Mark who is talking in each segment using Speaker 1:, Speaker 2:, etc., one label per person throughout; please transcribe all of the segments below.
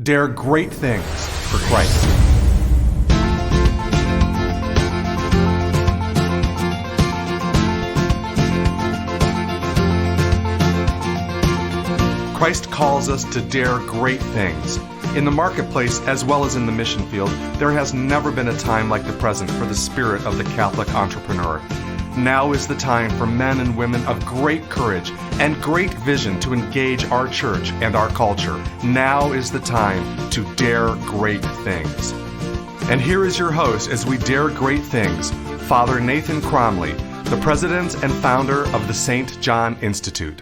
Speaker 1: Dare great things for Christ. Christ calls us to dare great things. In the marketplace, as well as in the mission field, there has never been a time like the present for the spirit of the Catholic entrepreneur. Now is the time for men and women of great courage and great vision to engage our church and our culture. Now is the time to dare great things. And here is your host as we dare great things, Father Nathan Cromley, the president and founder of the St. John Institute.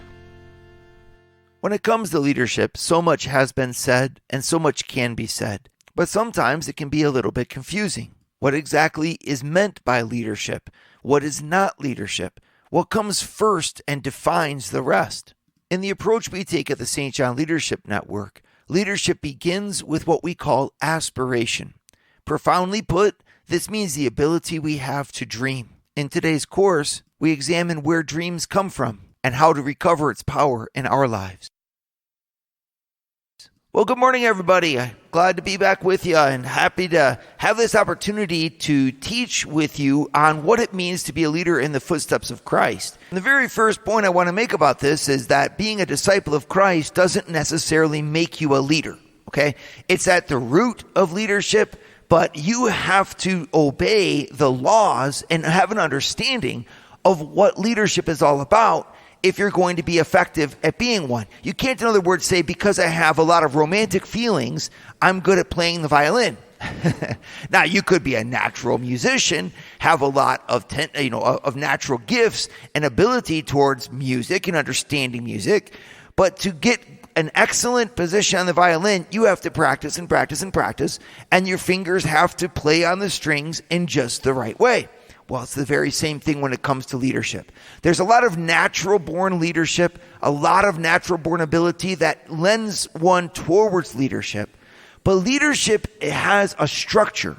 Speaker 2: When it comes to leadership, so much has been said and so much can be said, but sometimes it can be a little bit confusing. What exactly is meant by leadership? What is not leadership? What comes first and defines the rest? In the approach we take at the St. John Leadership Network, leadership begins with what we call aspiration. Profoundly put, this means the ability we have to dream. In today's course, we examine where dreams come from and how to recover its power in our lives. Well, good morning, everybody. Glad to be back with you and happy to have this opportunity to teach with you on what it means to be a leader in the footsteps of Christ. And the very first point I want to make about this is that being a disciple of Christ doesn't necessarily make you a leader, okay? It's at the root of leadership, but you have to obey the laws and have an understanding of what leadership is all about if you're going to be effective at being one. You can't, in other words, say, because I have a lot of romantic feelings, I'm good at playing the violin. Now, you could be a natural musician, have a lot of of natural gifts and ability towards music and understanding music, but to get an excellent position on the violin, you have to practice and practice and practice, and your fingers have to play on the strings in just the right way. Well, it's the very same thing when it comes to leadership. There's a lot of natural-born leadership, a lot of natural-born ability that lends one towards leadership. But leadership, it has a structure.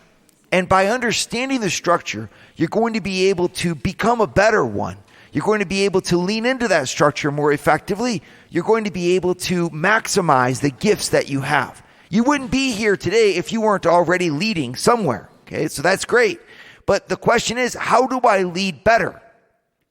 Speaker 2: And by understanding the structure, you're going to be able to become a better one. You're going to be able to lean into that structure more effectively. You're going to be able to maximize the gifts that you have. You wouldn't be here today if you weren't already leading somewhere. Okay, so that's great. But the question is, how do I lead better?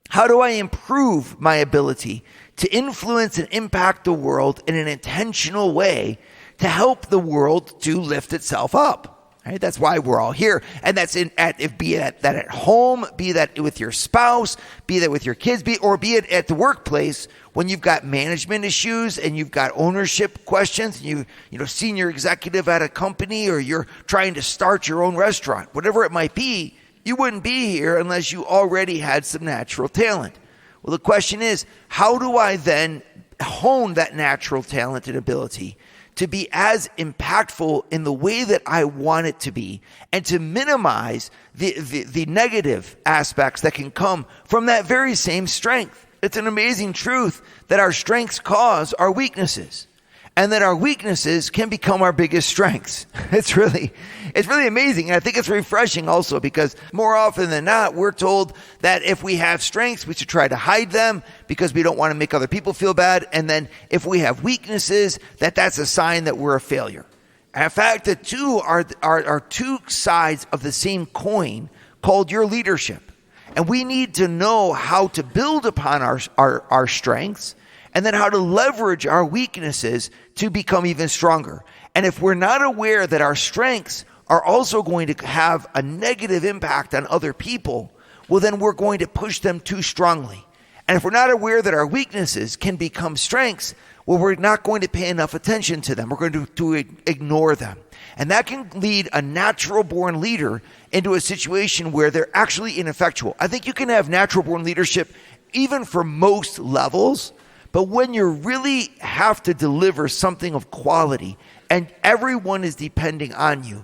Speaker 2: How do I improve my ability to influence and impact the world in an intentional way to help the world to lift itself up? Right? That's why we're all here. And that's be that at home, be that with your spouse, be that with your kids, be it at the workplace when you've got management issues and you've got ownership questions, and senior executive at a company, or you're trying to start your own restaurant, whatever it might be. You wouldn't be here unless you already had some natural talent. Well, the question is, how do I then hone that natural talent and ability to be as impactful in the way that I want it to be, and to minimize the negative aspects that can come from that very same strength? It's an amazing truth that our strengths cause our weaknesses, and that our weaknesses can become our biggest strengths. It's really amazing. And I think it's refreshing also, because more often than not, we're told that if we have strengths, we should try to hide them because we don't want to make other people feel bad. And then if we have weaknesses, that's a sign that we're a failure. And in fact, the two are two sides of the same coin called your leadership. And we need to know how to build upon our strengths, and then how to leverage our weaknesses to become even stronger. And if we're not aware that our strengths are also going to have a negative impact on other people, well, then we're going to push them too strongly. And if we're not aware that our weaknesses can become strengths, well, we're not going to pay enough attention to them. We're going to ignore them. And that can lead a natural-born leader into a situation where they're actually ineffectual. I think you can have natural-born leadership even for most levels, but when you really have to deliver something of quality and everyone is depending on you,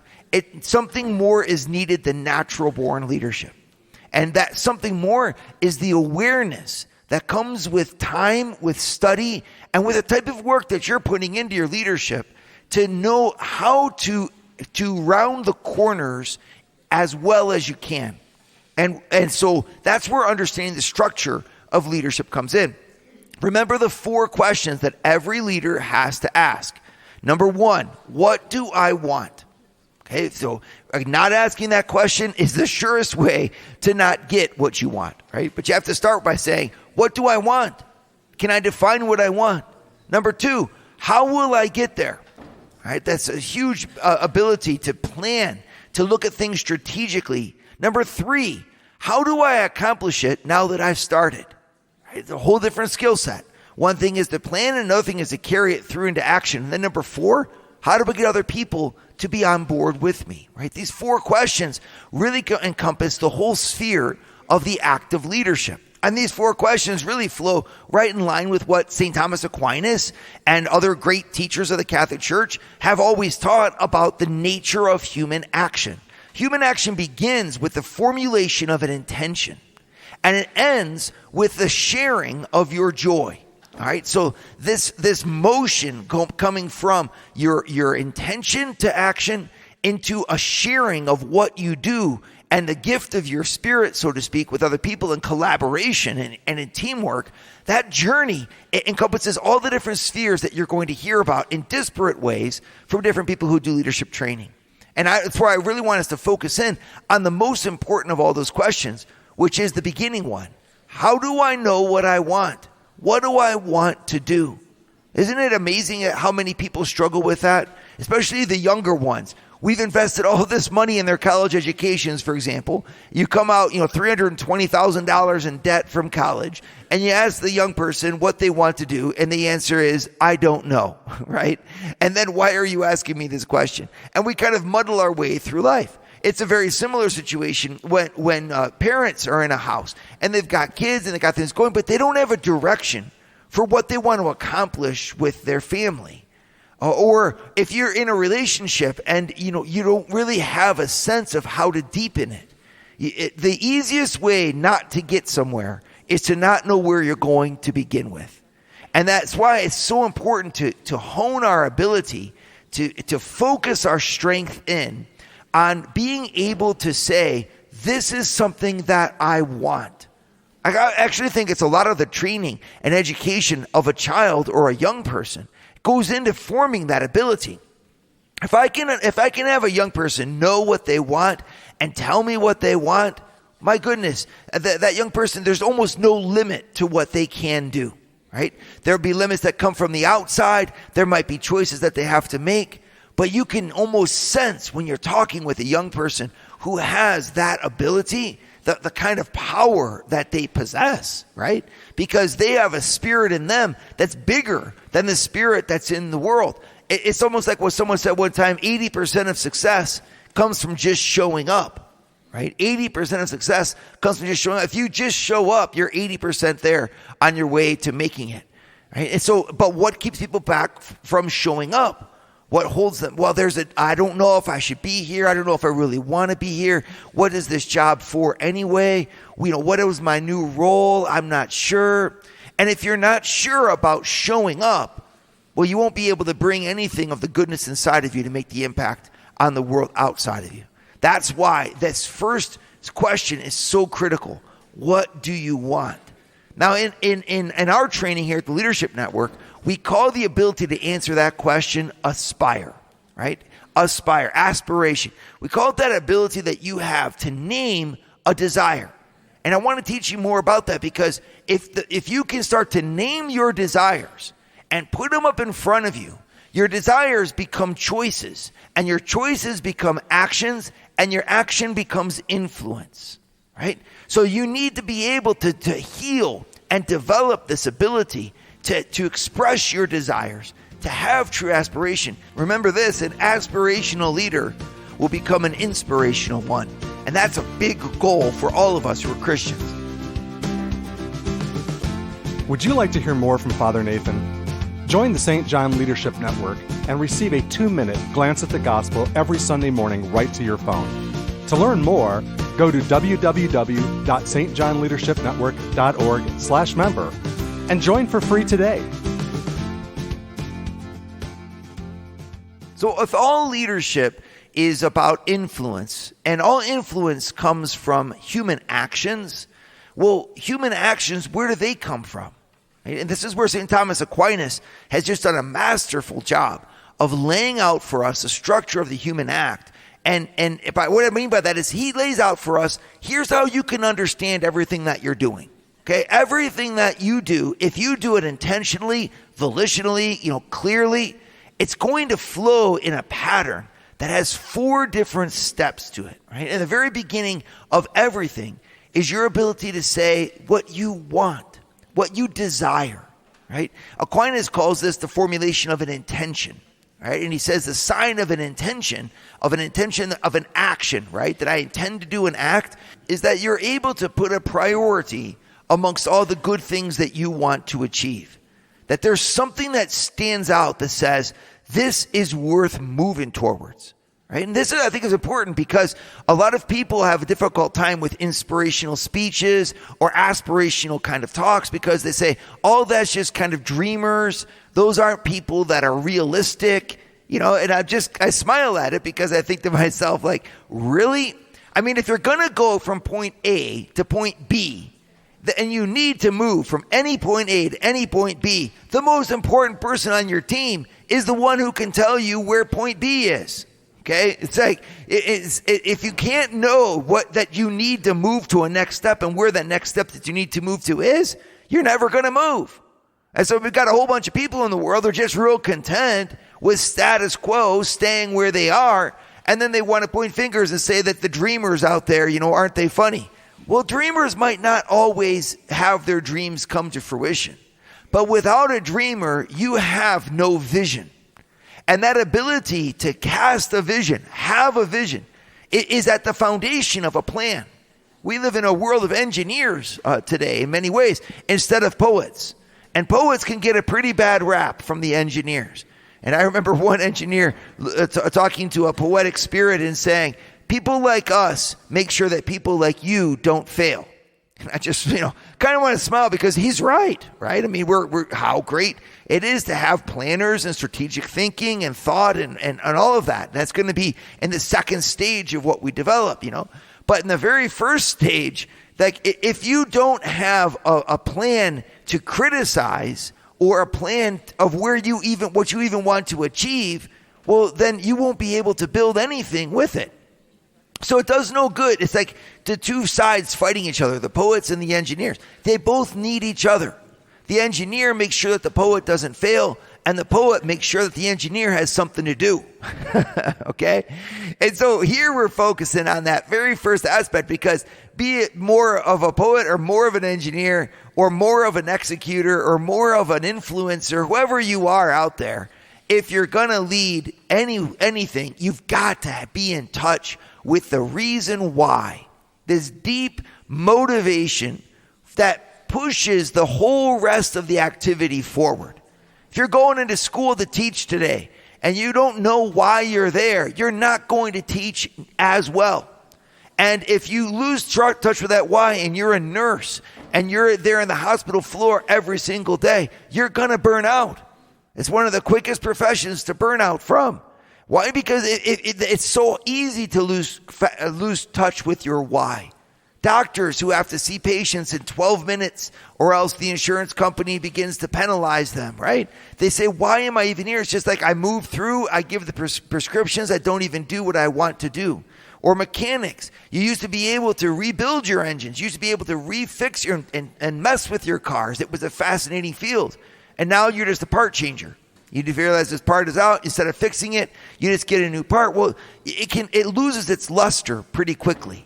Speaker 2: something more is needed than natural-born leadership. And that something more is the awareness that comes with time, with study, and with the type of work that you're putting into your leadership to know how to round the corners as well as you can. And so that's where understanding the structure of leadership comes in. Remember the 4 questions that every leader has to ask. Number one, what do I want? Okay, so not asking that question is the surest way to not get what you want, right? But you have to start by saying, what do I want? Can I define what I want? Number two, how will I get there? All right, that's a huge ability to plan, to look at things strategically. Number three, how do I accomplish it now that I've started? Right, it's a whole different skill set. One thing is to plan, and another thing is to carry it through into action. And then number four, how do we get other people to be on board with me? Right? These four questions really encompass the whole sphere of the act of leadership. And these four questions really flow right in line with what St. Thomas Aquinas and other great teachers of the Catholic Church have always taught about the nature of human action. Human action begins with the formulation of an intention, and it ends with the sharing of your joy. All right, so this motion coming from your intention to action into a sharing of what you do and the gift of your spirit, so to speak, with other people in collaboration and in teamwork, that journey encompasses all the different spheres that you're going to hear about in disparate ways from different people who do leadership training. And that's where I really want us to focus in on the most important of all those questions, which is the beginning one. How do I know what I want? What do I want to do? Isn't it amazing how many people struggle with that? Especially the younger ones. We've invested all this money in their college educations, for example. You come out, $320,000 in debt from college, and you ask the young person what they want to do, and the answer is, I don't know, right? And then why are you asking me this question? And we kind of muddle our way through life. It's a very similar situation when parents are in a house and they've got kids and they've got things going, but they don't have a direction for what they want to accomplish with their family. Or if you're in a relationship and you don't really have a sense of how to deepen it. The easiest way not to get somewhere is to not know where you're going to begin with. And that's why it's so important to hone our ability to focus our strength in on being able to say, this is something that I want. I actually think it's a lot of the training and education of a child or a young person goes into forming that ability. If I can have a young person know what they want and tell me what they want, my goodness, that young person, there's almost no limit to what they can do, right? There'll be limits that come from the outside. There might be choices that they have to make. But you can almost sense when you're talking with a young person who has that ability, the kind of power that they possess, right? Because they have a spirit in them that's bigger than the spirit that's in the world. It's almost like what someone said one time, 80% of success comes from just showing up, right? 80% of success comes from just showing up. If you just show up, you're 80% there on your way to making it, right? And so, but what keeps people back from showing up? What holds them? Well, I don't know if I should be here. I don't know if I really want to be here. What is this job for anyway? What is my new role? I'm not sure. And if you're not sure about showing up, well, you won't be able to bring anything of the goodness inside of you to make the impact on the world outside of you. That's why this first question is so critical. What do you want? Now, in our training here at the Leadership Network, we call the ability to answer that question aspire, right? Aspire, aspiration. We call it that ability that you have to name a desire. And I want to teach you more about that because if you can start to name your desires and put them up in front of you, your desires become choices, and your choices become actions, and your action becomes influence, right? So you need to be able to heal and develop this ability to express your desires, to have true aspiration. Remember this, an aspirational leader will become an inspirational one. And that's a big goal for all of us who are Christians.
Speaker 1: Would you like to hear more from Father Nathan? Join the St. John Leadership Network and receive a 2-minute glance at the gospel every Sunday morning right to your phone. To learn more, go to www.stjohnleadershipnetwork.org/member and join for free today.
Speaker 2: So if all leadership is about influence, and all influence comes from human actions, well, human actions, where do they come from? And this is where St. Thomas Aquinas has just done a masterful job of laying out for us the structure of the human act. And what I mean by that is he lays out for us, here's how you can understand everything that you're doing. Okay, everything that you do, if you do it intentionally, volitionally, clearly, it's going to flow in a pattern that has 4 different steps to it, right? And the very beginning of everything is your ability to say what you want, what you desire, right? Aquinas calls this the formulation of an intention, right? And he says the sign of an intention of an action, right? That I intend to do an act is that you're able to put a priority amongst all the good things that you want to achieve. That there's something that stands out that says, this is worth moving towards, right? And this, I think, is important because a lot of people have a difficult time with inspirational speeches or aspirational kind of talks because they say, oh, that's just kind of dreamers. Those aren't people that are realistic, and I smile at it because I think to myself, like, really? I mean, if you're going to go from point A to point B, and you need to move from any point A to any point B, the most important person on your team is the one who can tell you where point B is. Okay? It's like, if you can't know that you need to move to a next step and where that next step that you need to move to is, you're never going to move. And so we've got a whole bunch of people in the world who are just real content with status quo, staying where they are, and then they want to point fingers and say that the dreamers out there, aren't they funny? Well, dreamers might not always have their dreams come to fruition. But without a dreamer, you have no vision. And that ability to cast a vision, have a vision, is at the foundation of a plan. We live in a world of engineers today in many ways, instead of poets. And poets can get a pretty bad rap from the engineers. And I remember one engineer talking to a poetic spirit and saying, people like us make sure that people like you don't fail. And I just, kind of want to smile because he's right? I mean, we're how great it is to have planners and strategic thinking and thought and all of that. That's going to be in the second stage of what we develop, But in the very first stage, like if you don't have a plan to criticize or a plan of what you even want to achieve, well, then you won't be able to build anything with it. So it does no good. It's like the two sides fighting each other, the poets and the engineers. They both need each other. The engineer makes sure that the poet doesn't fail, and the poet makes sure that the engineer has something to do. Okay? And so here we're focusing on that very first aspect because be it more of a poet or more of an engineer or more of an executor or more of an influencer, whoever you are out there, if you're going to lead anything, you've got to be in touch with the reason why. This deep motivation that pushes the whole rest of the activity forward. If you're going into school to teach today and you don't know why you're there, you're not going to teach as well. And if you lose touch with that why and you're a nurse and you're there in the hospital floor every single day, you're going to burn out. It's one of the quickest professions to burn out from. Why? Because it's so easy to lose touch with your why. Doctors who have to see patients in 12 minutes or else the insurance company begins to penalize them, right? They say, why am I even here? It's just like I move through, I give the prescriptions, I don't even do what I want to do. Or mechanics. You used to be able to rebuild your engines. You used to be able to refix and mess with your cars. It was a fascinating field. And now you're just a part changer. You realize this part is out. Instead of fixing it, you just get a new part. Well, it loses its luster pretty quickly.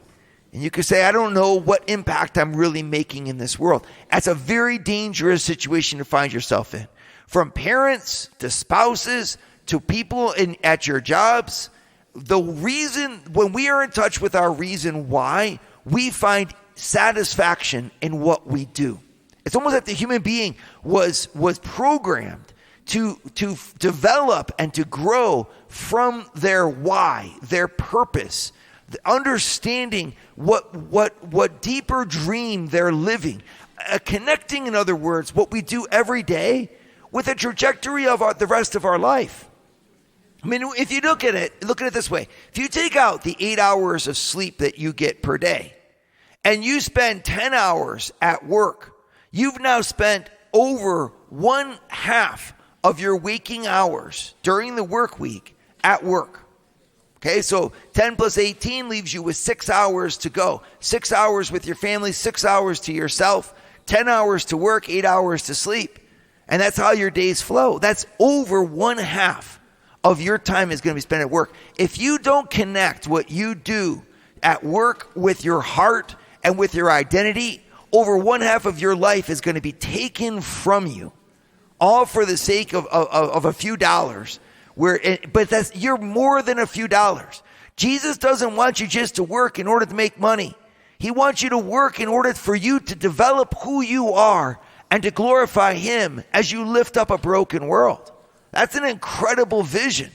Speaker 2: And you could say, I don't know what impact I'm really making in this world. That's a very dangerous situation to find yourself in. From parents to spouses to people at your jobs, the reason, when we are in touch with our reason why, we find satisfaction in what we do. It's almost like the human being was programmed to develop and to grow from their why, their purpose, understanding what deeper dream they're living, connecting, in other words, what we do every day with a trajectory of the rest of our life. I mean, if you look at it this way. If you take out the 8 hours of sleep that you get per day and you spend 10 hours at work, you've now spent over 1/2 of your waking hours during the work week at work. Okay, so 10 plus 18 leaves you with 6 hours to go. 6 hours with your family, 6 hours to yourself, 10 hours to work, 8 hours to sleep. And that's how your days flow. That's over 1/2 of your time is going to be spent at work. If you don't connect what you do at work with your heart and with your identity, over 1/2 of your life is going to be taken from you, all for the sake of a few dollars. But you're more than a few dollars. Jesus doesn't want you just to work in order to make money. He wants you to work in order for you to develop who you are and to glorify him as you lift up a broken world. That's an incredible vision.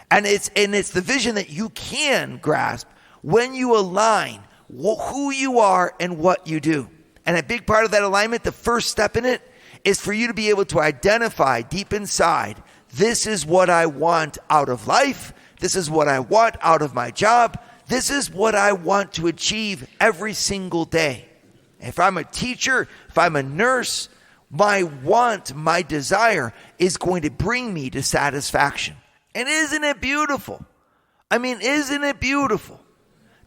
Speaker 2: And it's the vision that you can grasp when you align who you are and what you do. And a big part of that alignment, the first step in it, is for you to be able to identify deep inside, this is what I want out of life. This is what I want out of my job. This is what I want to achieve every single day. If I'm a teacher, if I'm a nurse, my want, my desire is going to bring me to satisfaction. And isn't it beautiful? I mean, isn't it beautiful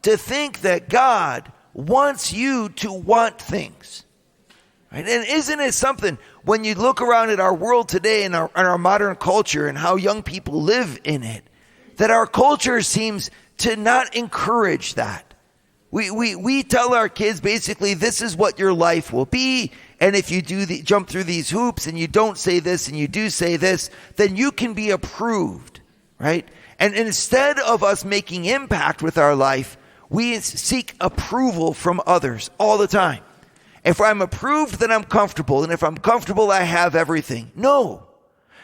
Speaker 2: to think that God wants you to want things? Right? And isn't it something when you look around at our world today and our modern culture and how young people live in it, that our culture seems to not encourage that. We tell our kids basically this is what your life will be, and if you jump through these hoops and you don't say this and you do say this, then you can be approved, right? And instead of us making impact with our life, we seek approval from others all the time. If I'm approved, then I'm comfortable, and if I'm comfortable, I have everything. No,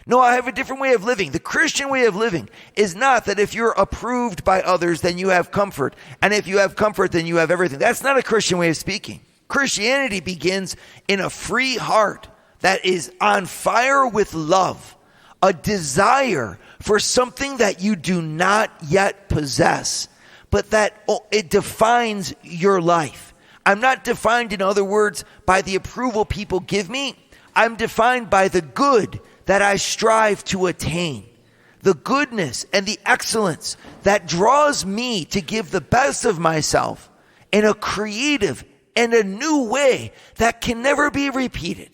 Speaker 2: I have a different way of living. The Christian way of living is not that if you're approved by others, then you have comfort. And if you have comfort, then you have everything. That's not a Christian way of speaking. Christianity begins in a free heart that is on fire with love, a desire for something that you do not yet possess, but that it defines your life. I'm not defined, in other words, by the approval people give me. I'm defined by the good that I strive to attain, the goodness and the excellence that draws me to give the best of myself in a creative and a new way that can never be repeated.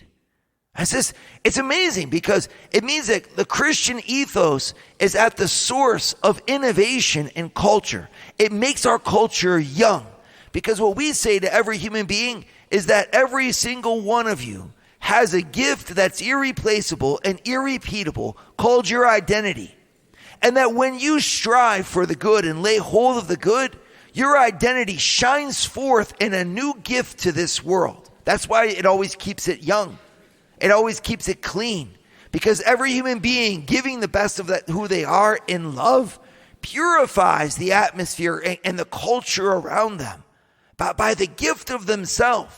Speaker 2: It's amazing because it means that the Christian ethos is at the source of innovation in culture. It makes our culture young because what we say to every human being is that every single one of you has a gift that's irreplaceable and irrepeatable called your identity. And that when you strive for the good and lay hold of the good, your identity shines forth in a new gift to this world. That's why it always keeps it young. It always keeps it clean. Because every human being giving the best of who they are in love purifies the atmosphere and the culture around them by the gift of themselves.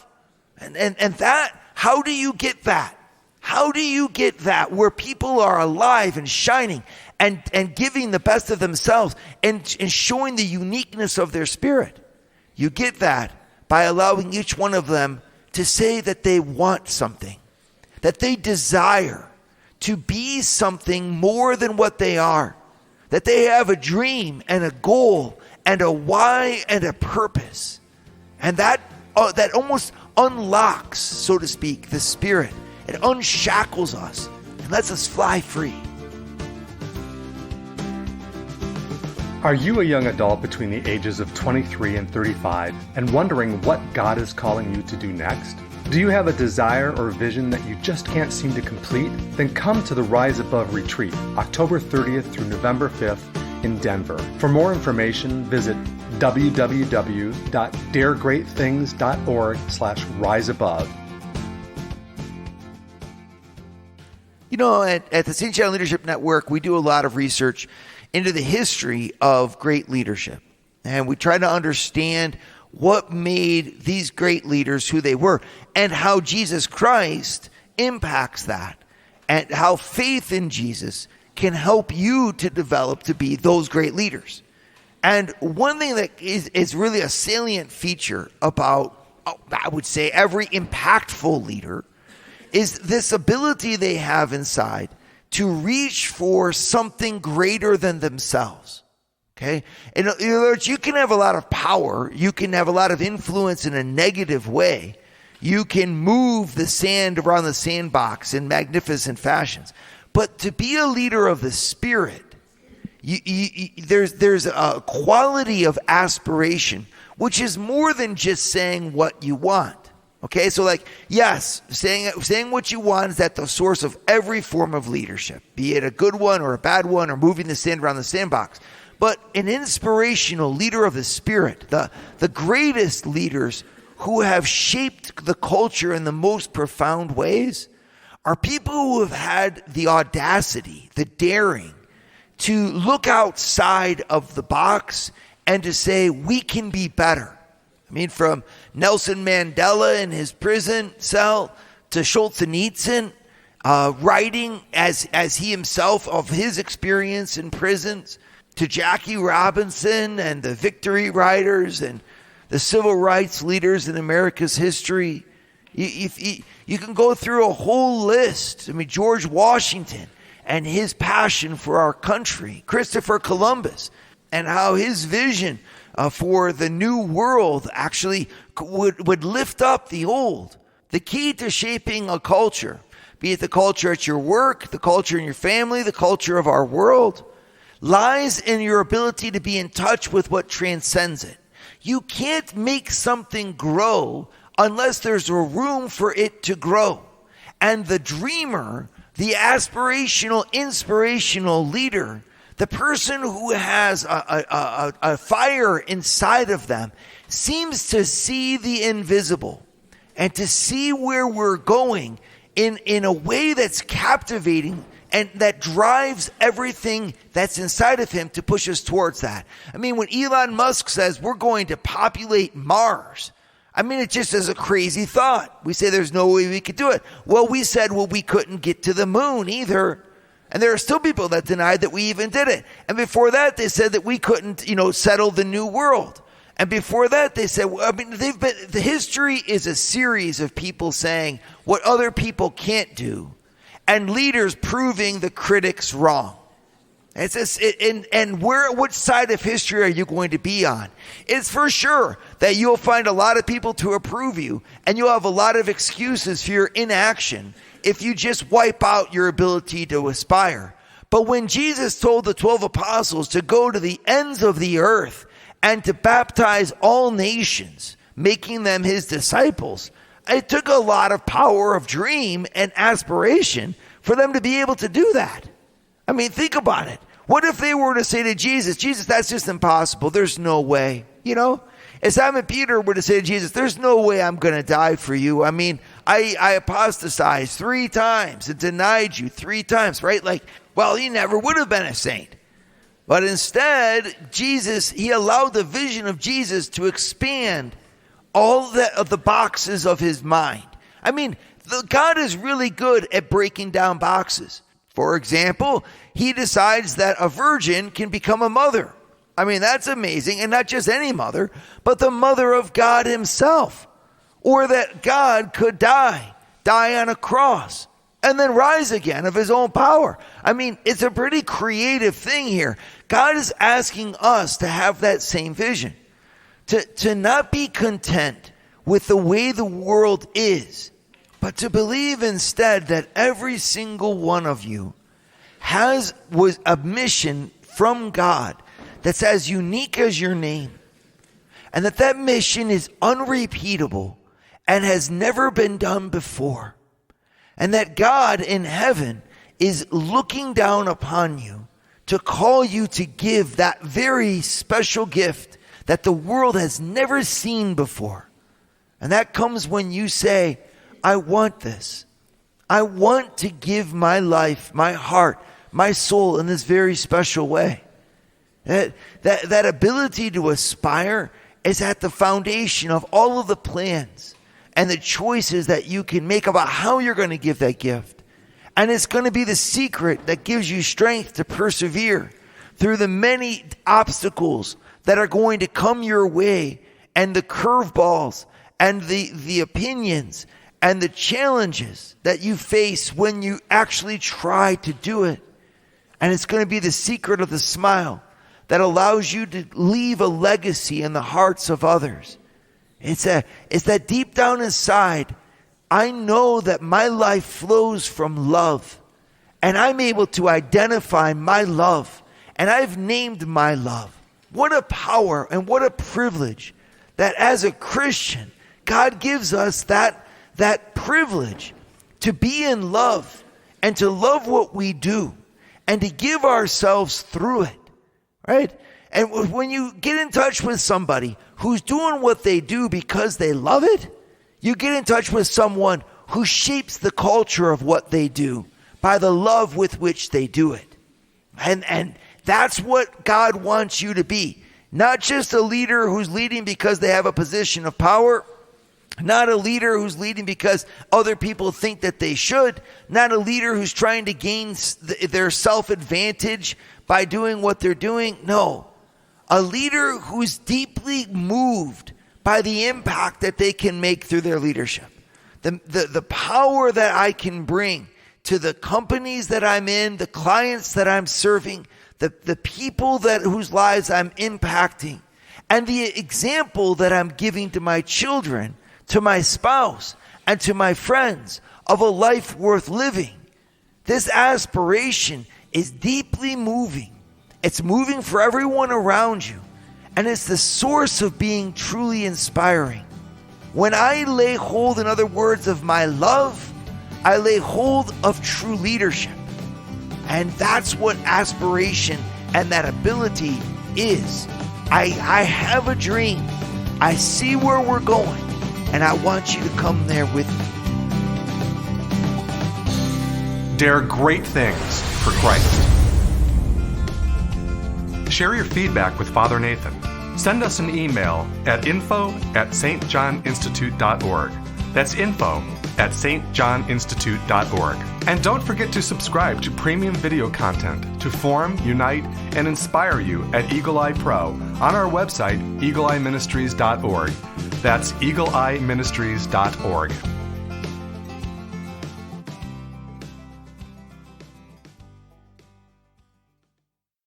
Speaker 2: And that, how do you get that? How do you get that where people are alive and shining and giving the best of themselves and showing the uniqueness of their spirit? You get that by allowing each one of them to say that they want something, that they desire to be something more than what they are, that they have a dream and a goal and a why and a purpose. And that almost unlocks, so to speak, the spirit. It unshackles us and lets us fly free.
Speaker 1: Are you a young adult between the ages of 23 and 35 and wondering what God is calling you to do next? Do you have a desire or vision that you just can't seem to complete? Then come to the Rise Above Retreat, October 30th through November 5th in Denver. For more information, visit www.daregreatthings.org/riseabove.
Speaker 2: You know, at the St. John Leadership Network, we do a lot of research into the history of great leadership. And we try to understand what made these great leaders who they were and how Jesus Christ impacts that and how faith in Jesus can help you to develop to be those great leaders. And one thing that is really a salient feature about, I would say, every impactful leader is this ability they have inside to reach for something greater than themselves. Okay? In other words, you can have a lot of power. You can have a lot of influence in a negative way. You can move the sand around the sandbox in magnificent fashions. But to be a leader of the Spirit, there's a quality of aspiration, which is more than just saying what you want. Okay, so like, yes, saying what you want is at the source of every form of leadership, be it a good one or a bad one or moving the sand around the sandbox. But an inspirational leader of the Spirit, the greatest leaders who have shaped the culture in the most profound ways, are people who have had the audacity, the daring, to look outside of the box and to say, we can be better. I mean, from Nelson Mandela in his prison cell to Solzhenitsyn, writing as he himself of his experience in prisons, to Jackie Robinson and the victory riders and the civil rights leaders in America's history. You can go through a whole list. I mean, George Washington and his passion for our country, Christopher Columbus, and how his vision for the new world actually would lift up the old. The key to shaping a culture, be it the culture at your work, the culture in your family, the culture of our world, lies in your ability to be in touch with what transcends it. You can't make something grow unless there's a room for it to grow. And the dreamer, the aspirational, inspirational leader, the person who has a fire inside of them, seems to see the invisible and to see where we're going in a way that's captivating and that drives everything that's inside of him to push us towards that. I mean, when Elon Musk says we're going to populate Mars, I mean, it just is a crazy thought. We say there's no way we could do it. Well, we said, we couldn't get to the moon either. And there are still people that denied that we even did it. And before that, they said that we couldn't, settle the new world. And before that, they said, the history is a series of people saying what other people can't do, and leaders proving the critics wrong. Which side of history are you going to be on? It's for sure that you'll find a lot of people to approve you, and you'll have a lot of excuses for your inaction if you just wipe out your ability to aspire. But when Jesus told the 12 apostles to go to the ends of the earth and to baptize all nations, making them his disciples, it took a lot of power of dream and aspiration for them to be able to do that. I mean, think about it. What if they were to say to Jesus, that's just impossible. There's no way. If Simon Peter were to say to Jesus, there's no way I'm going to die for you. I mean, I apostatized 3 times and denied you 3 times, right? He never would have been a saint. But instead, he allowed the vision of Jesus to expand all of the boxes of his mind. I mean, God is really good at breaking down boxes. For example, he decides that a virgin can become a mother. I mean, that's amazing. And not just any mother, but the mother of God himself. Or that God could die on a cross, and then rise again of his own power. I mean, it's a pretty creative thing here. God is asking us to have that same vision. To not be content with the way the world is, but to believe instead that every single one of you was a mission from God that's as unique as your name, and that mission is unrepeatable and has never been done before, and that God in heaven is looking down upon you to call you to give that very special gift that the world has never seen before. And that comes when you say, I want this. I want to give my life, my heart, my soul in this very special way. That ability to aspire is at the foundation of all of the plans and the choices that you can make about how you're going to give that gift. And it's going to be the secret that gives you strength to persevere through the many obstacles that are going to come your way, and the curveballs and the opinions and the challenges that you face when you actually try to do it. And it's going to be the secret of the smile that allows you to leave a legacy in the hearts of others. It's that deep down inside, I know that my life flows from love, and I'm able to identify my love, and I've named my love. What a power and what a privilege that as a Christian, God gives us that privilege to be in love and to love what we do and to give ourselves through it, right? And when you get in touch with somebody who's doing what they do because they love it, you get in touch with someone who shapes the culture of what they do by the love with which they do it. And that's what God wants you to be. Not just a leader who's leading because they have a position of power, not a leader who's leading because other people think that they should, not a leader who's trying to gain their self-advantage by doing what they're doing. No, a leader who's deeply moved by the impact that they can make through their leadership. The power that I can bring to the companies that I'm in, the clients that I'm serving, the people whose lives I'm impacting, and the example that I'm giving to my children, to my spouse, and to my friends of a life worth living. This aspiration is deeply moving. It's moving for everyone around you, and it's the source of being truly inspiring. When I lay hold, in other words, of my love, I lay hold of true leadership. And that's what aspiration and that ability is. I have a dream. I see where we're going, and I want you to come there with me.
Speaker 1: Dare great things for Christ. Share your feedback with Father Nathan. Send us an email at info@stjohninstitute.org. That's info@stjohninstitute.org. And don't forget to subscribe to premium video content to form, unite, and inspire you at Eagle Eye Pro on our website, eagleeyeministries.org. That's eagleeyeministries.org.